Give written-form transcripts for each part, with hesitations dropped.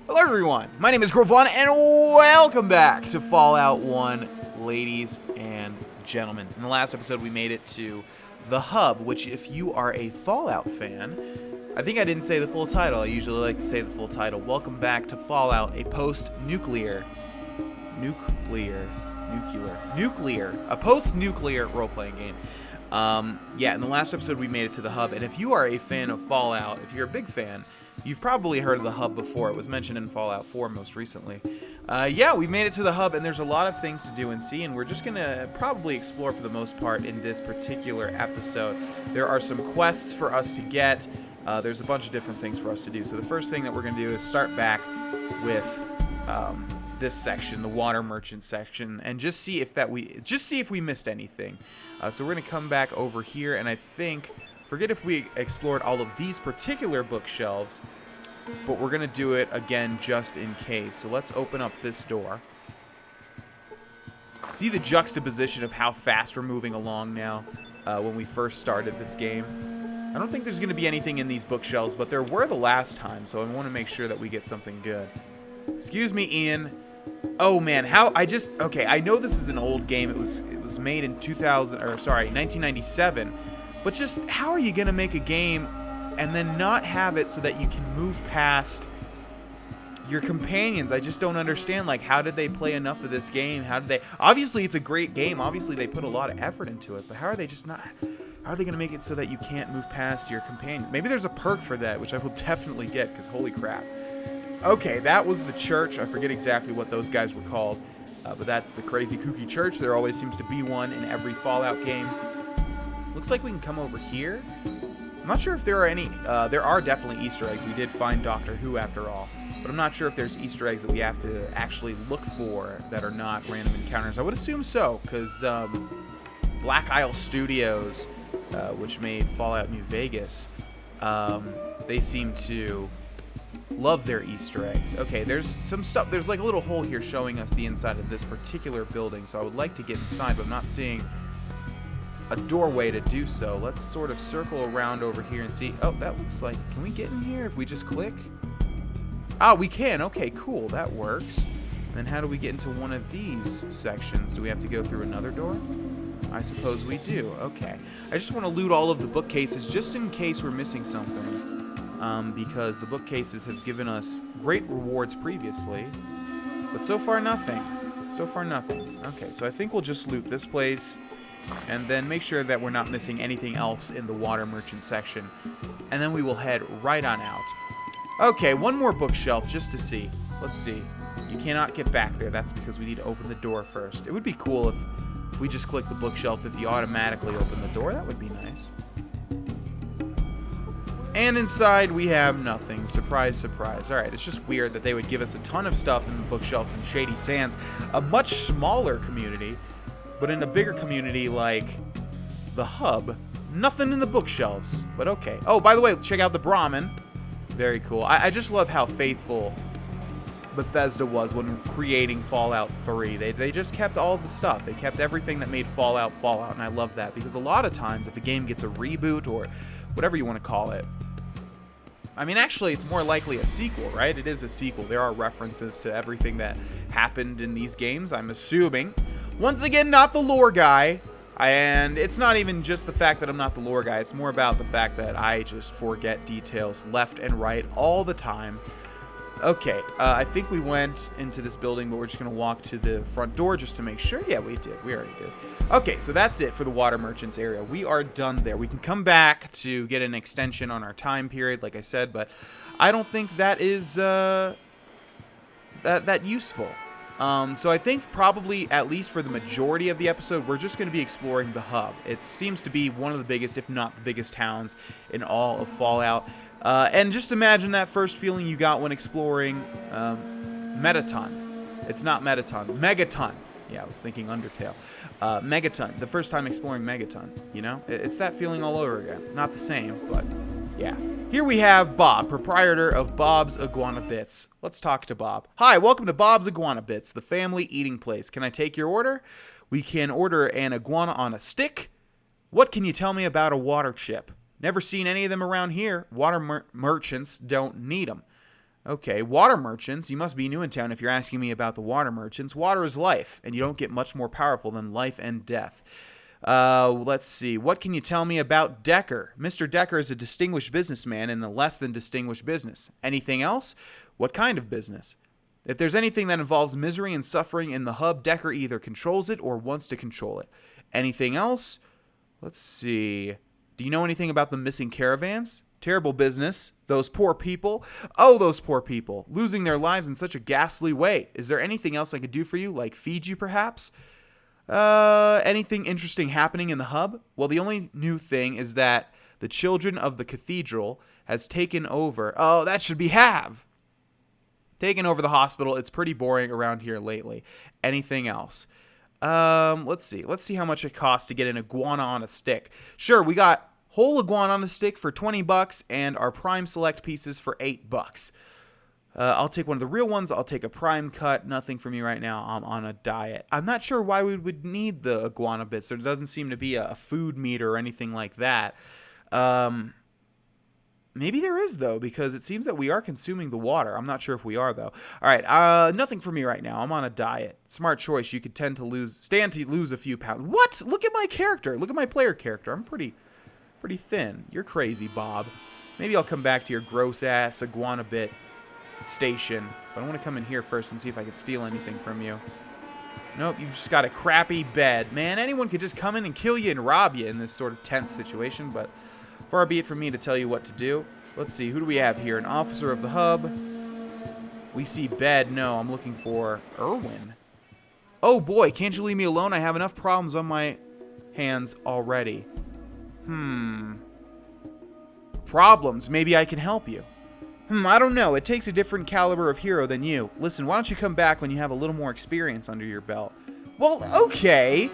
Hello everyone, my name is Grohlvana and welcome back to Fallout 1, ladies and gentlemen. In the last episode we made it to the hub, which if you are a Fallout fan, I think I didn't say the full title, I usually like to say the full title. Welcome back to Fallout, a post-nuclear role-playing game. In the last episode we made it to the hub, and if you are a fan of Fallout, if you're a big fan, you've probably heard of the hub before. It was mentioned in Fallout 4 most recently. We made it to the hub, and there's a lot of things to do and see, and we're just going to probably explore for the most part in this particular episode. There are some quests for us to get. There's a bunch of different things for us to do. So the first thing that we're going to do is start back with this section, the water merchant section, and just see if we missed anything. So we're going to come back over here, and I think, forget if we explored all of these particular bookshelves, but we're going to do it again just in case. So let's open up this door. See the juxtaposition of how fast we're moving along now when we first started this game? I don't think there's going to be anything in these bookshelves, but there were the last time, so I want to make sure that we get something good. Excuse me, Ian. Oh man, okay, I know this is an old game. It was made in 1997. But just how are you going to make a game and then not have it so that you can move past your companions? I just don't understand. Like, how did they play enough of this game? Obviously it's a great game. Obviously they put a lot of effort into it, but how are they going to make it so that you can't move past your companion? Maybe there's a perk for that, which I will definitely get, because holy crap. Okay, that was the church. I forget exactly what those guys were called, but that's the crazy kooky church. There always seems to be one in every Fallout game. Looks like we can come over here. I'm not sure if there are any. There are definitely Easter eggs. We did find Doctor Who after all, but I'm not sure if there's Easter eggs that we have to actually look for that are not random encounters. I would assume so, because Black Isle Studios, which made Fallout New Vegas, they seem to love their Easter eggs. Okay, there's some stuff. There's like a little hole here showing us the inside of this particular building, so I would like to get inside, but I'm not seeing a doorway to do so. Let's sort of circle around over here and see. Oh, that looks like, can we get in here if we just click? Ah, we can. Okay, cool. That works. And then how do we get into one of these sections? Do we have to go through another door? I suppose we do. Okay. I just want to loot all of the bookcases just in case we're missing something. Because the bookcases have given us great rewards previously. But so far, nothing. So far, nothing. Okay, so I think we'll just loot this place and then make sure that we're not missing anything else in the water merchant section. And then we will head right on out. Okay, one more bookshelf just to see. Let's see. You cannot get back there. That's because we need to open the door first. It would be cool if we just click the bookshelf if you automatically open the door. That would be nice. And inside we have nothing. Surprise, surprise. Alright, it's just weird that they would give us a ton of stuff in the bookshelves in Shady Sands. A much smaller community, but in a bigger community like the hub, nothing in the bookshelves. But okay. Oh, by the way, check out the Brahmin. Very cool. I just love how faithful Bethesda was when creating Fallout 3. They just kept all the stuff. They kept everything that made Fallout, and I love that. Because a lot of times, if a game gets a reboot or whatever you want to call it, I mean, actually, it's more likely a sequel, right? It is a sequel. There are references to everything that happened in these games, I'm assuming. Once again, not the lore guy. And it's not even just the fact that I'm not the lore guy. It's more about the fact that I just forget details left and right all the time. Okay, I think we went into this building, but we're just going to walk to the front door just to make sure. Yeah, we did. We already did. Okay, so that's it for the water merchants area. We are done there. We can come back to get an extension on our time period, like I said, but I don't think that is that useful. So I think probably, at least for the majority of the episode, we're just going to be exploring the hub. It seems to be one of the biggest, if not the biggest towns in all of Fallout. And just imagine that first feeling you got when exploring Metaton. It's not Metaton. Megaton. Yeah, I was thinking Undertale. Megaton. The first time exploring Megaton, you know? It's that feeling all over again. Not the same, but yeah. Here we have Bob, proprietor of Bob's Iguana Bits. Let's talk to Bob. Hi, welcome to Bob's Iguana Bits, the family eating place. Can I take your order? We can order an iguana on a stick. What can you tell me about a water chip? Never seen any of them around here. Water merchants don't need them. Okay, water merchants. You must be new in town if you're asking me about the water merchants. Water is life, and you don't get much more powerful than life and death. Let's see. What can you tell me about Decker? Mr. Decker is a distinguished businessman in a less than distinguished business. Anything else? What kind of business? If there's anything that involves misery and suffering in the hub, Decker either controls it or wants to control it. Anything else? Let's see. Do you know anything about the missing caravans? Terrible business. Those poor people. Oh, those poor people. Losing their lives in such a ghastly way. Is there anything else I could do for you? Like feed you, perhaps? Anything interesting happening in the hub? Well, the only new thing is that the children of the cathedral has taken over. Oh, that should be have. Taken over the hospital. It's pretty boring around here lately. Anything else? Let's see. Let's see how much it costs to get an iguana on a stick. Sure, we got whole iguana on a stick for $20 and our prime select pieces for $8. I'll take one of the real ones. I'll take a prime cut. Nothing for me right now. I'm on a diet. I'm not sure why we would need the iguana bits. There doesn't seem to be a food meter or anything like that. Maybe there is, though, because it seems that we are consuming the water. I'm not sure if we are, though. All right, nothing for me right now. I'm on a diet. Smart choice. You could stand to lose a few pounds. What? Look at my character. Look at my player character. I'm pretty thin. You're crazy, Bob. Maybe I'll come back to your gross-ass iguana bit station. But I want to come in here first and see if I can steal anything from you. Nope, you've just got a crappy bed. Man, anyone could just come in and kill you and rob you in this sort of tense situation, but far be it from me to tell you what to do. Let's see, who do we have here? An officer of the hub. We see bed. No, I'm looking for Irwin. Oh boy, can't you leave me alone? I have enough problems on my hands already. Problems. Maybe I can help you. I don't know. It takes a different caliber of hero than you. Listen, why don't you come back when you have a little more experience under your belt? Well, okay.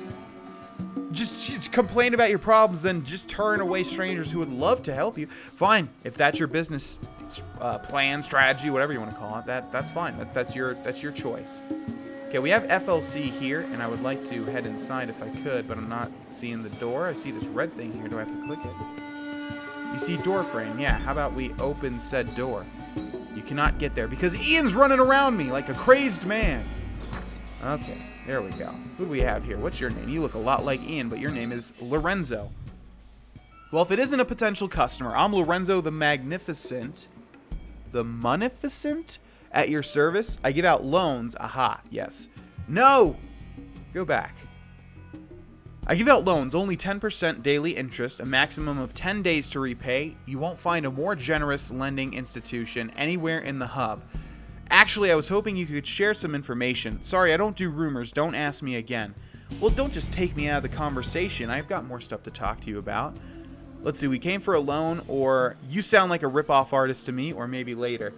Just complain about your problems, then just turn away strangers who would love to help you. Fine. If that's your business plan, strategy, whatever you want to call it, that's fine. That's your choice. Okay, we have FLC here, and I would like to head inside if I could, but I'm not seeing the door. I see this red thing here. Do I have to click it? You see door frame. Yeah, how about we open said door? You cannot get there because Ian's running around me like a crazed man. Okay, there we go. Who do we have here? What's your name? You look a lot like Ian, but your name is Lorenzo. Well, if it isn't a potential customer, I'm Lorenzo the Magnificent. The Munificent? At your service. I give out loans. Aha, yes. No! Go back. I give out loans, only 10% daily interest, a maximum of 10 days to repay. You won't find a more generous lending institution anywhere in the hub. Actually, I was hoping you could share some information. Sorry, I don't do rumors. Don't ask me again. Well, don't just take me out of the conversation. I've got more stuff to talk to you about. Let's see, we came for a loan, or you sound like a rip-off artist to me, or maybe later.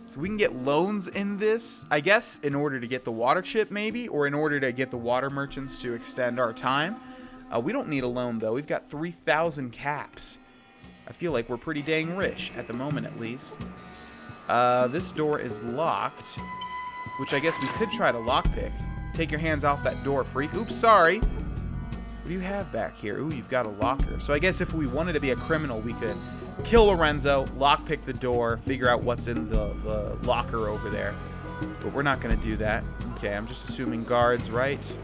So we can get loans in this, I guess, in order to get the water chip, maybe, or in order to get the water merchants to extend our time. We don't need a loan, though. We've got 3,000 caps. I feel like we're pretty dang rich, at the moment, at least. This door is locked, which I guess we could try to lockpick. Take your hands off that door, freak. Oops, sorry. What do you have back here? Ooh, you've got a locker. So I guess if we wanted to be a criminal, we could kill Lorenzo, lockpick the door, figure out what's in the locker over there. But we're not going to do that. Okay, I'm just assuming guards, right?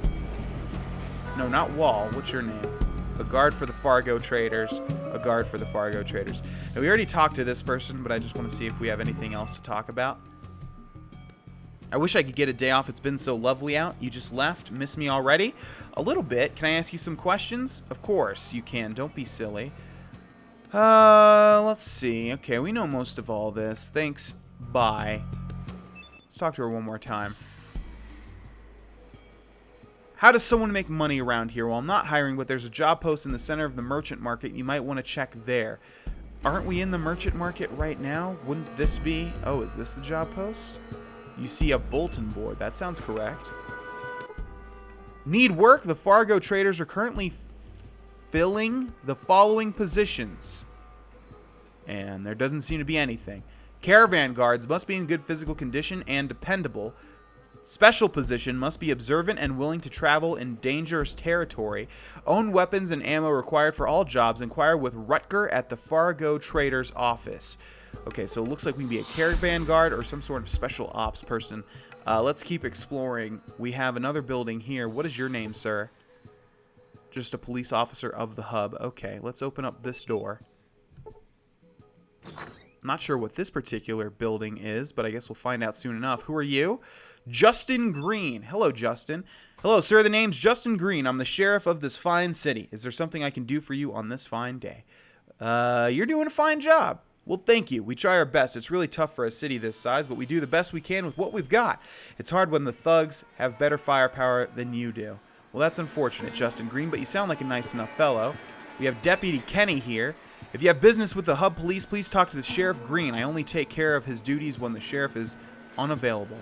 No, not Wall. What's your name? A guard for the Fargo Traders. A guard for the Fargo Traders. Now, we already talked to this person, but I just want to see if we have anything else to talk about. I wish I could get a day off. It's been so lovely out. You just left. Miss me already? A little bit. Can I ask you some questions? Of course you can. Don't be silly. Let's see. Okay, we know most of all this. Thanks. Bye. Let's talk to her one more time. How does someone make money around here? Well, I'm not hiring, but there's a job post in the center of the merchant market. You might want to check there. Aren't we in the merchant market right now? Wouldn't this be... Oh, is this the job post? You see a bulletin board. That sounds correct. Need work? The Fargo Traders are currently filling the following positions. And there doesn't seem to be anything. Caravan guards must be in good physical condition and dependable. Special position must be observant and willing to travel in dangerous territory. Own weapons and ammo required for all jobs. Inquire with Rutger at the Fargo Traders office. Okay, so it looks like we can be a caravan guard or some sort of special ops person. Let's keep exploring. We have another building here. What is your name, sir? Just a police officer of the hub. Okay, let's open up this door. Not sure what this particular building is, but I guess we'll find out soon enough. Who are you? Justin Green. Hello, Justin. Hello, sir. The name's Justin Green. I'm the sheriff of this fine city. Is there something I can do for you on this fine day? You're doing a fine job. Well, thank you. We try our best. It's really tough for a city this size, but we do the best we can with what we've got. It's hard when the thugs have better firepower than you do. Well, that's unfortunate, Justin Green, but you sound like a nice enough fellow. We have Deputy Kenny here. If you have business with the hub police, please talk to the Sheriff Green. I only take care of his duties when the sheriff is unavailable.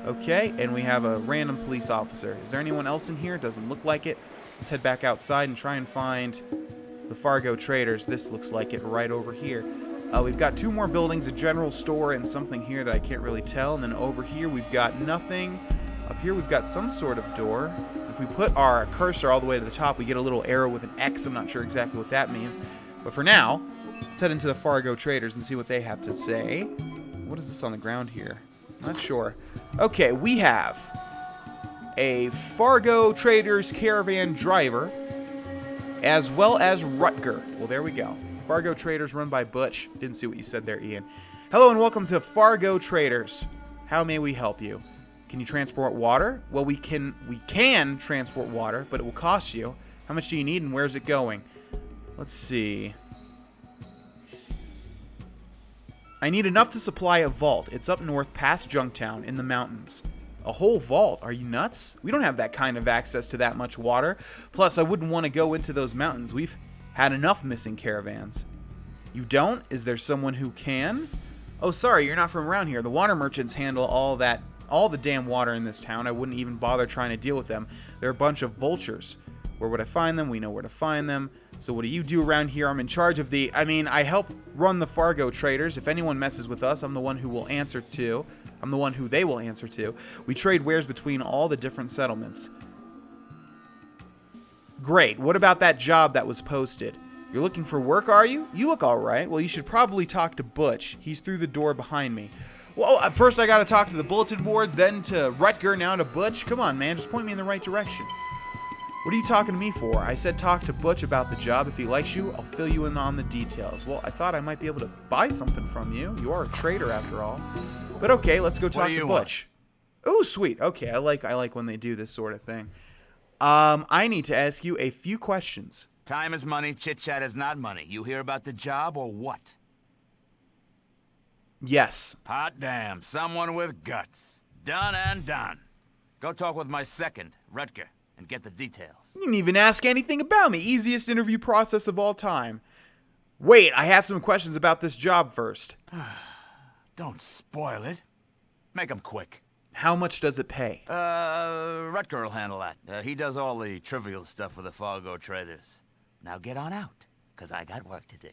Okay, and we have a random police officer. Is there anyone else in here? Doesn't look like it. Let's head back outside and try and find the Fargo Traders. This looks like it right over here. We've got 2 more buildings, a general store, and something here that I can't really tell. And then over here, we've got nothing. Up here, we've got some sort of door. If we put our cursor all the way to the top, we get a little arrow with an X. I'm not sure exactly what that means. But for now, let's head into the Fargo Traders and see what they have to say. What is this on the ground here? Not sure. Okay, we have a Fargo Traders caravan driver, as well as Rutger. Well, there we go. Fargo Traders run by Butch. Didn't see what you said there, Ian. Hello and welcome to Fargo Traders. How may we help you? Can you transport water? Well, we can transport water, but it will cost you. How much do you need and where's it going? Let's see. I need enough to supply a vault. It's up north past Junktown in the mountains. A whole vault? Are you nuts? We don't have that kind of access to that much water. Plus, I wouldn't want to go into those mountains. We've had enough missing caravans. You don't? Is there someone who can? Oh, sorry, you're not from around here. The water merchants handle all the damn water in this town. I wouldn't even bother trying to deal with them. They're a bunch of vultures. Where would I find them? We know where to find them. So what do you do around here? I'm in charge of I help run the Fargo Traders. If anyone messes with us, I'm the one who will answer to. I'm the one who they will answer to. We trade wares between all the different settlements. Great. What about that job that was posted? You're looking for work, are you? You look all right. Well, you should probably talk to Butch. He's through the door behind me. Well, first I got to talk to the bulletin board, then to Rutger, now to Butch. Come on, man. Just point me in the right direction. What are you talking to me for? I said talk to Butch about the job. If he likes you, I'll fill you in on the details. Well, I thought I might be able to buy something from you. You are a trader after all. But okay, let's go talk to Butch. Oh, sweet. Okay, I like when they do this sort of thing. I need to ask you a few questions. Time is money, chit-chat is not money. You hear about the job or what? Yes. Hot damn, someone with guts. Done and done. Go talk with my second, Rutger, and get the details. You didn't even ask anything about me. Easiest interview process of all time. Wait, I have some questions about this job first. Don't spoil it. Make them quick. How much does it pay? Rutger will handle that. He does all the trivial stuff for the Fargo Traders. Now get on out, because I got work to do.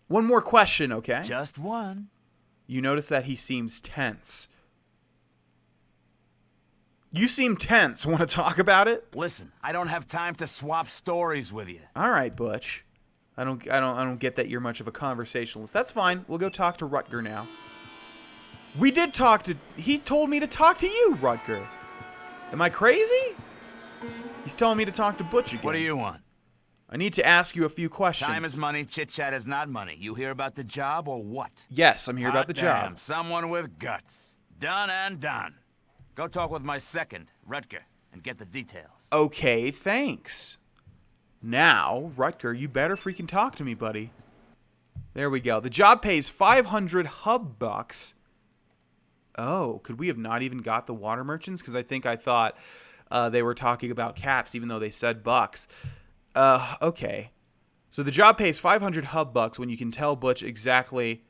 One more question, okay? Just one. You notice that he seems tense. You seem tense. Want to talk about it? Listen, I don't have time to swap stories with you. All right, Butch. I don't get that you're much of a conversationalist. That's fine. We'll go talk to Rutger now. We did talk to... He told me to talk to you, Rutger. Am I crazy? He's telling me to talk to Butch again. What do you want? I need to ask you a few questions. Time is money, chit-chat is not money. You hear about the job or what? Yes, I'm here about the Damn, job. someone with guts. Done and done. Go talk with my second, Rutger, and get the details. Okay, thanks. Now, Rutger, you better freaking talk to me, buddy. There we go. The job pays 500 hub bucks. Oh, could we have not even got the water merchants? Because I thought they were talking about caps, even though they said bucks. Okay. So the job pays 500 hub bucks when you can tell Butch exactly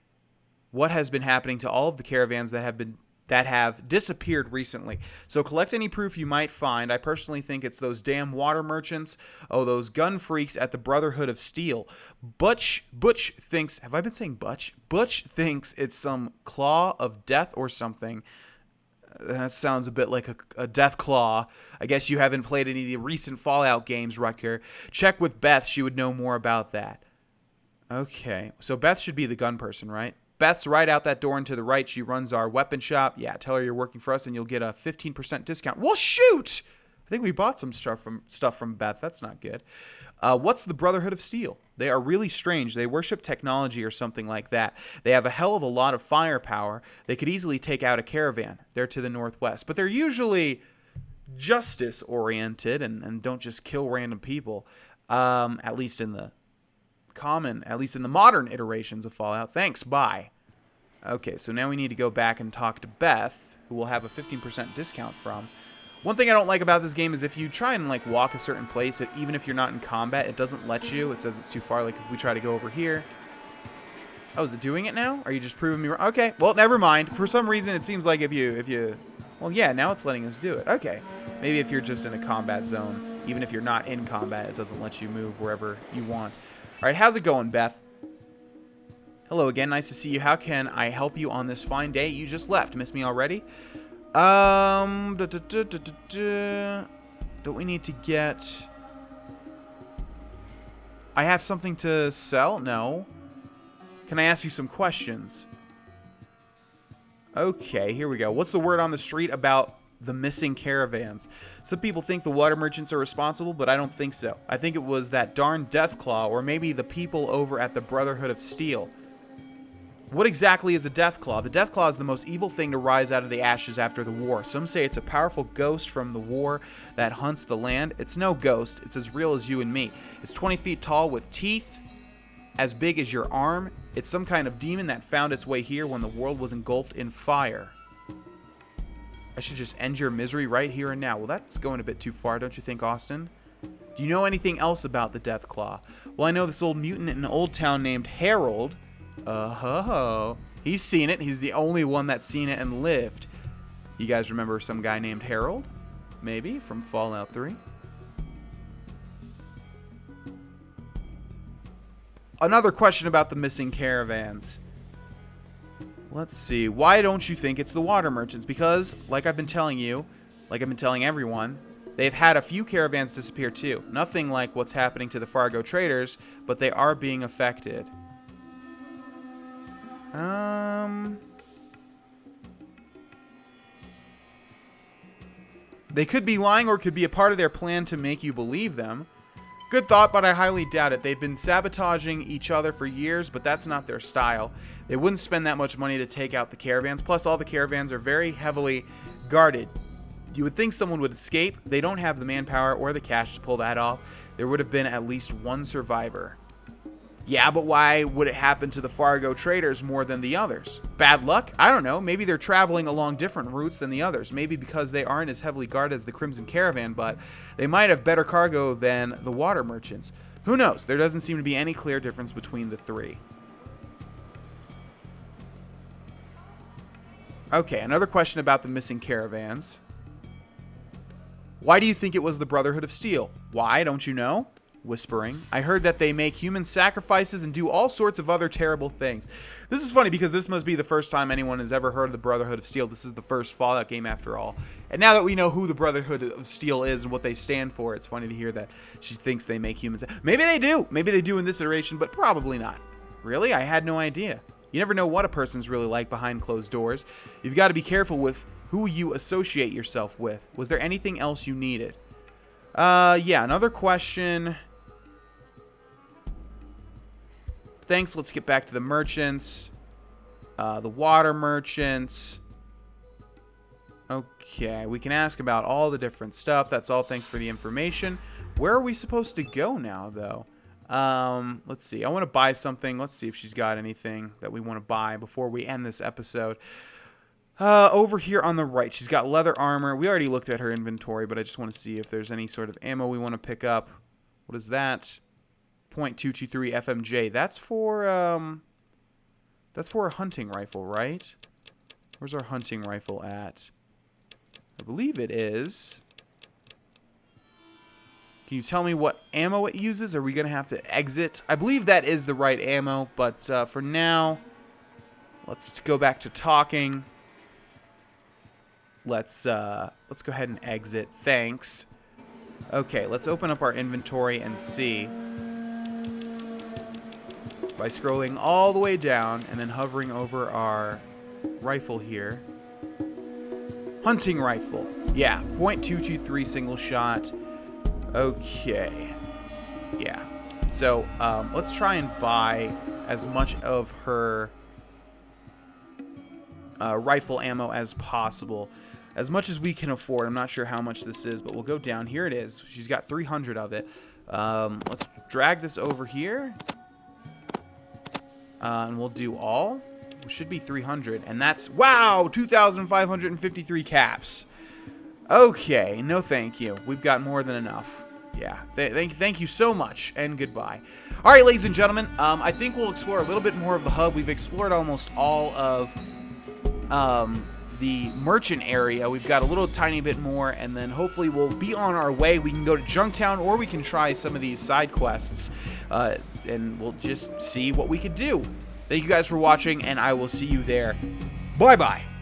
what has been happening to all of the caravans that have disappeared recently. So collect any proof you might find. I personally think it's those damn water merchants. Oh, those gun freaks at the Brotherhood of Steel. Butch thinks... Have I been saying Butch? Butch thinks it's some claw of death or something. That sounds a bit like a death claw. I guess you haven't played any of the recent Fallout games, Rutger. Check with Beth. She would know more about that. Okay. So Beth should be the gun person, right? Beth's right out that door and to the right. She runs our weapon shop. Yeah, tell her you're working for us and you'll get a 15% discount. Well, shoot! I think we bought some stuff from Beth. That's not good. What's the Brotherhood of Steel? They are really strange. They worship technology or something like that. They have a hell of a lot of firepower. They could easily take out a caravan. They're to the northwest. But they're usually justice-oriented and don't just kill random people. At least in the modern iterations of Fallout. Thanks, bye. Okay, so now we need to go back and talk to Beth, who will have a 15% discount from. One thing I don't like about this game is if you try and like walk a certain place, even if you're not in combat, it doesn't let you. It says it's too far. Like if we try to go over here. Oh, is it doing it now? Are you just proving me wrong? Okay, well, never mind. For some reason, it seems like if you... Well, yeah, now it's letting us do it. Okay. Maybe if you're just in a combat zone, even if you're not in combat, it doesn't let you move wherever you want. All right, how's it going, Beth? Hello again. Nice to see you. How can I help you on this fine day? You just left. Miss me already? Don't we need to get... I have something to sell? No. Can I ask you some questions? Okay, here we go. What's the word on the street about the missing caravans? Some people think the water merchants are responsible, but I don't think so. I think it was that darn Deathclaw, or maybe the people over at the Brotherhood of Steel. What exactly is a Deathclaw? The Deathclaw is the most evil thing to rise out of the ashes after the war. Some say it's a powerful ghost from the war that hunts the land. It's no ghost. It's as real as you and me. It's 20 feet tall with teeth as big as your arm. It's some kind of demon that found its way here when the world was engulfed in fire. I should just end your misery right here and now. Well, that's going a bit too far, don't you think, Austin? Do you know anything else about the Deathclaw? Well, I know this old mutant in Old Town named Harold. He's seen it. He's the only one that's seen it and lived. You guys remember some guy named Harold? Maybe from Fallout 3. Another question about the missing caravans. Let's see. Why don't you think it's the water merchants? Because, like I've been telling you, like I've been telling everyone, they've had a few caravans disappear too. Nothing like what's happening to the Fargo traders, but they are being affected. They could be lying or could be a part of their plan to make you believe them. Good thought, but I highly doubt it. They've been sabotaging each other for years, but that's not their style. They wouldn't spend that much money to take out the caravans. Plus, all the caravans are very heavily guarded. You would think someone would escape. They don't have the manpower or the cash to pull that off. There would have been at least one survivor. Yeah, but why would it happen to the Fargo traders more than the others? Bad luck? I don't know. Maybe they're traveling along different routes than the others. Maybe because they aren't as heavily guarded as the Crimson Caravan, but they might have better cargo than the water merchants. Who knows? There doesn't seem to be any clear difference between the three. Okay, another question about the missing caravans. Why do you think it was the Brotherhood of Steel? Why, don't you know? Whispering. I heard that they make human sacrifices and do all sorts of other terrible things. This is funny because this must be the first time anyone has ever heard of the Brotherhood of Steel. This is the first Fallout game after all. And now that we know who the Brotherhood of Steel is and what they stand for, it's funny to hear that she thinks they make humans. Maybe they do. Maybe they do in this iteration, but probably not. Really? I had no idea. You never know what a person's really like behind closed doors. You've got to be careful with who you associate yourself with. Was there anything else you needed? Yeah, another question. Thanks. Let's get back to the merchants. The water merchants. Okay, we can ask about all the different stuff. That's all. Thanks for the information. Where are we supposed to go now, though? Let's see. I want to buy something. Let's see if she's got anything that we want to buy before we end this episode. Over here on the right, she's got leather armor. We already looked at her inventory, but I just want to see if there's any sort of ammo we want to pick up. What is that? .223 FMJ. That's for a hunting rifle, right? Where's our hunting rifle at? I believe it is. Can you tell me what ammo it uses? Are we going to have to exit? I believe that is the right ammo, but for now, let's go back to talking. Let's go ahead and exit. Thanks. Okay, let's open up our inventory and see. by scrolling all the way down and then hovering over our rifle here. Hunting rifle. Yeah, .223 single shot. Okay. Yeah. So, let's try and buy as much of her rifle ammo as possible. As much as we can afford. I'm not sure how much this is, but we'll go down. Here it is. She's got 300 of it. Let's drag this over here. And we'll do all. It should be 300. And that's, wow, 2,553 caps. Okay, no thank you. We've got more than enough. Yeah, thank you so much, and goodbye. All right, ladies and gentlemen, I think we'll explore a little bit more of the hub. We've explored almost all of the merchant area. We've got a little tiny bit more, and then hopefully we'll be on our way. We can go to Junktown, or we can try some of these side quests, and we'll just see what we could do. Thank you guys for watching, and I will see you there. Bye-bye.